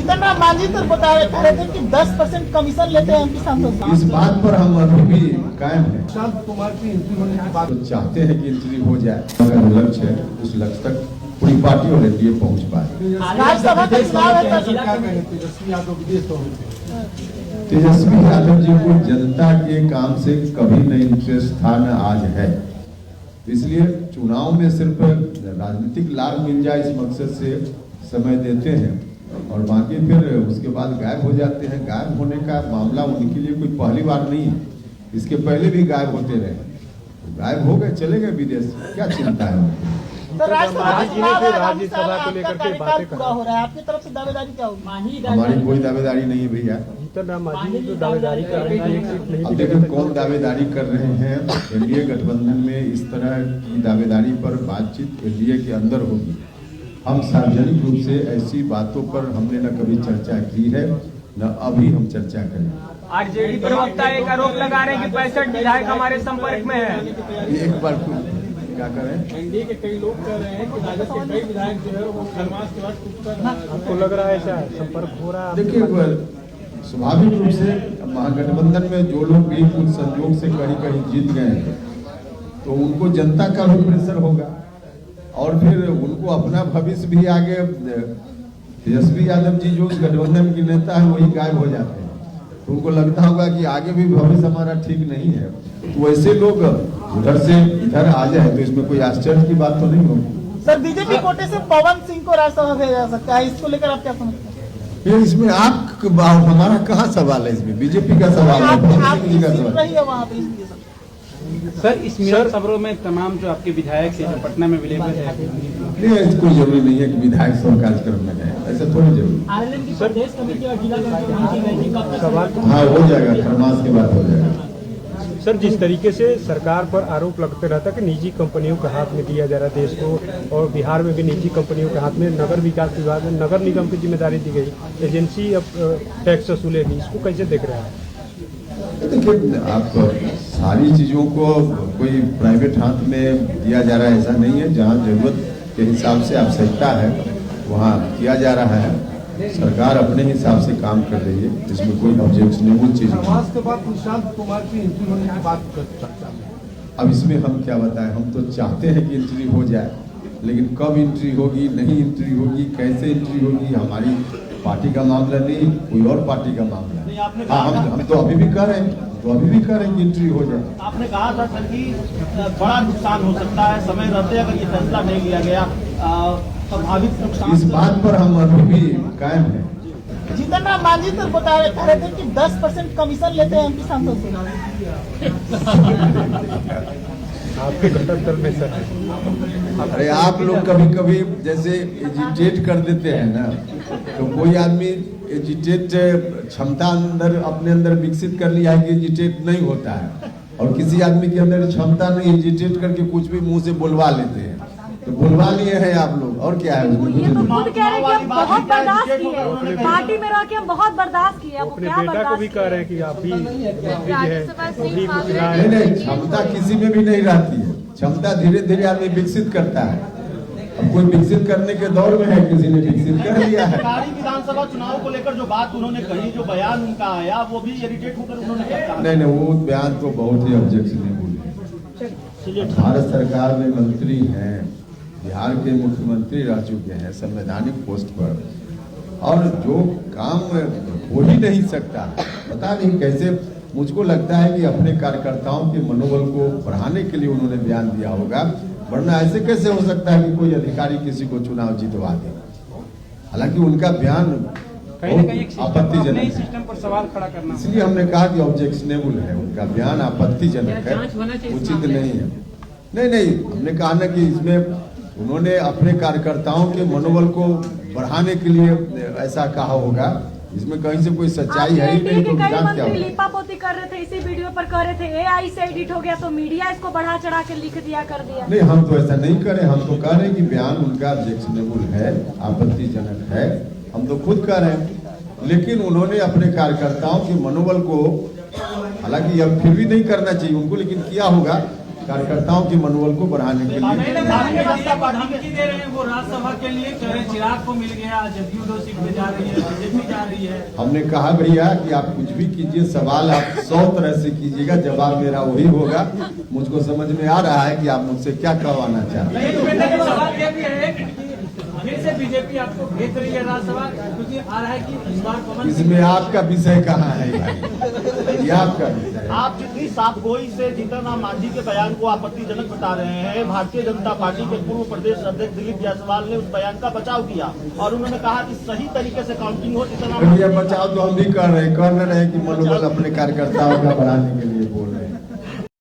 जीतन राम मांझी तो बता रहे थे कि 10% कमीशन लेते हैं एमपी सांसद। इस बात पर हम अभी भी कायम है। शांत कुमार की एंट्री होने की बात चाहते हैं कि एंट्री हो जाए, अगर लक्ष्य है उस लक्ष्य तक पूरी पार्टी और एनडीए पहुंच पाए। राज्यसभा का चुनाव है, तेजस्वी यादव जी को जनता के काम से कभी न इंटरेस्ट था न आज है, इसलिए चुनाव में सिर्फ राजनीतिक लाभ मिल जाए इस मकसद से समय देते हैं और बाकी फिर उसके बाद गायब हो जाते हैं। गायब होने का मामला उनके लिए कोई पहली बार नहीं है, इसके पहले भी गायब होते रहे, गायब हो गए चले गए विदेश, क्या चिंता है उनको। तो राज्यसभा को लेकर के बातें पूरा हो रहा है, आपकी तरफ से दावेदारी क्या होगी? हमारी कोई दावेदारी नहीं है भैया। जीतन राम मांझी जो दावेदारी कर रहे हैं, अब देखिए कौन दावेदारी कर रहे हैं। एनडीए गठबंधन में इस तरह की दावेदारी पर बातचीत एनडीए के अंदर होगी। हम सार्वजनिक रूप से ऐसी बातों पर हमने न कभी चर्चा की है न अभी हम चर्चा करें। आरजेडी प्रवक्ता एक आरोप लगा रहे हैं कि 65 विधायक हमारे संपर्क में है। एक बार क्या करें, एनडीए के कई लोग कह रहे हैं कि राजद के कई विधायक जो है वो खरमास के बाद कुछ कर, आपको लग रहा है ऐसा संपर्क हो रहा है? देखिए स्वाभाविक रूप से महागठबंधन में जो लोग भी कुछ संयोग से कहीं कहीं जीत गए हैं तो उनको जनता का भी प्रेशर होगा और फिर उनको अपना भविष्य भी आगे। तेजस्वी यादव जी जो उस गठबंधन के नेता है वही गायब हो जाते हैं, तो उनको लगता होगा कि आगे भी भविष्य हमारा ठीक नहीं है, तो ऐसे लोग उधर से इधर आ जाए तो इसमें कोई आश्चर्य की बात तो नहीं होगी। सर बीजेपी कोटे से पवन सिंह को राज्यसभा भेजा जा सकता है, इसको लेकर आप क्या समझते हैं? ये इसमें आप हमारा कहाँ सवाल है, इसमें बीजेपी का सवाल है, पवन सिंह जी का सवाल है। वहाँ पे इसलिए सर इस मिलन समारोह में तमाम जो आपके विधायक है जो पटना में अवेलेबल है, नहीं कोई जरूरी नहीं है कि विधायक सब कार्यक्रम में गए, ऐसा थोड़ी जरूरी। हाँ हो जाएगा, खरमास के बाद हो जाएगा। सर जिस तरीके से सरकार पर आरोप लगते रहता है कि निजी कंपनियों के हाथ में दिया जा रहा है देश को, और बिहार में भी निजी कंपनियों के हाथ में नगर विकास विभाग में नगर निगम की जिम्मेदारी दी गई, एजेंसी अब टैक्स वसूलेगी, इसको कैसे देख रहे हैं? देखिए आप सारी चीजों को कोई प्राइवेट हाथ में दिया जा रहा है ऐसा नहीं है, जहाँ जरूरत के हिसाब से आवश्यकता है वहाँ किया जा रहा है। सरकार अपने हिसाब से काम कर रही है, इसमें कोई ऑब्जेक्शनेबल चीज नहीं। के बाद शांत कुमार की एंट्री होने की बात चर्चा में, अब इसमें हम क्या बताएं, हम तो चाहते हैं कि एंट्री हो जाए, लेकिन कब एंट्री होगी, नहीं एंट्री होगी, कैसे एंट्री होगी, हमारी पार्टी का मामला नहीं, कोई और पार्टी का मामला है। हम तो अभी भी कर रहे हैं, तो अभी भी कर रहे हैं कि एंट्री हो जाए। आपने कहा था सर कि बड़ा नुकसान हो सकता है, समय रहते अगर ये फैसला नहीं लिया गया संभावित नुकसान। इस बात पर हम अभी भी कायम है। जीतन राम मांझी तो बता रहे थे कि 10% कमीशन लेते हैं एमपी सांसद से। आपके घटक दल में सर, अरे आप लोग कभी कभी जैसे एजिटेट कर देते हैं ना, तो कोई आदमी एजिटेट क्षमता अंदर अपने अंदर विकसित कर लिया है कि एजिटेट नहीं होता है, और किसी आदमी के अंदर क्षमता नहीं, एजिटेट करके कुछ भी मुंह से बोलवा लेते हैं, तो बुलवा लिए हैं आप लोग, और क्या है उसमें? ये तो खुद कह रहे हैं कि हम बहुत बर्दाश्त किए, पार्टी में रह के हम बहुत बर्दाश्त किए, अब अपने क्या बेटा को भी बर्दाश्त कह रहे हैं कि आप भी नहीं, क्षमता किसी में भी नहीं रहती है, क्षमता धीरे धीरे आदमी विकसित करता है। अब कोई विकसित करने के दौर में है, किसी ने विकसित कर लिया है। विधानसभा चुनाव को लेकर जो बात उन्होंने कही, जो बयान उनका आया, वो भी इरिटेट होकर उन्होंने कहा। नहीं, वो बयान तो बहुत ही ऑब्जेक्शनेबल है। भारत सरकार में मंत्री हैं, बिहार के मुख्यमंत्री रह चुके हैं संवैधानिक पोस्ट पर, और जो काम हो ही नहीं सकता, पता नहीं कैसे, मुझको लगता है कि अपने कार्यकर्ताओं के मनोबल को बढ़ाने के लिए उन्होंने बयान दिया होगा, वरना ऐसे कैसे हो सकता है कि कोई अधिकारी किसी को चुनाव जितवा दे। हालांकि उनका बयान आपत्तिजनक सिस्टम पर सवाल खड़ा करना, इसलिए हमने कहा कि ऑब्जेक्शनेबल है, उनका बयान आपत्तिजनक है, उचित नहीं है। नहीं, हमने कहा ना कि इसमें उन्होंने अपने कार्यकर्ताओं के मनोबल को बढ़ाने के लिए ऐसा कहा होगा, इसमें कहीं से कोई सच्चाई है ही नहीं, तो विधान क्या होगा? लीपापोती कर रहे थे, इसी वीडियो पर कह रहे थे एआई से एडिट हो गया, तो मीडिया इसको बढ़ा चढ़ा के लिख दिया, कर दिया। नहीं, हम तो ऐसा नहीं करें, हम तो कह रहे हैं कि बयान उनका ऑब्जेक्शनेबल है, आपत्तिजनक है, हम तो खुद कह रहे हैं, लेकिन उन्होंने अपने कार्यकर्ताओं के मनोबल को, हालांकि अब फिर भी नहीं करना चाहिए उनको, लेकिन किया होगा कार्यकर्ताओं के मनोबल को बढ़ाने के लिए। भारतीय जनता पार्टी के दे रहे हैं वो राज्यसभा के लिए कह रहे हैं चिराग को मिल गया, जदयू 2 सीट पे जा रही है, बीजेपी जा रही है। हमने कहा भैया कि आप कुछ भी कीजिए, सवाल आप 100 तरह से कीजिएगा, जवाब मेरा वही होगा। मुझको समझ में आ रहा है कि आप मुझसे क्या करवाना चाहते हैं। सवाल ये भी है कि फिर से बीजेपी आपको भेज रही है राज्यसभा, क्योंकि आ रहा है कि इस बार पवन इसमें आपका विषय कहाँ है भाई? ये आपका विषय है। आप जितनी साफ गोई से जीतन राम मांझी के बयान को आपत्तिजनक बता रहे हैं, भारतीय जनता पार्टी के पूर्व प्रदेश अध्यक्ष दिलीप जायसवाल ने उस बयान का बचाव किया और उन्होंने कहा कि सही तरीके से काउंटिंग हो। जीतन राम भैया बचाव तो हम भी कर रहे हैं कि मनोबल अपने कार्यकर्ताओं का बढ़ाने के लिए बोल रहे हैं।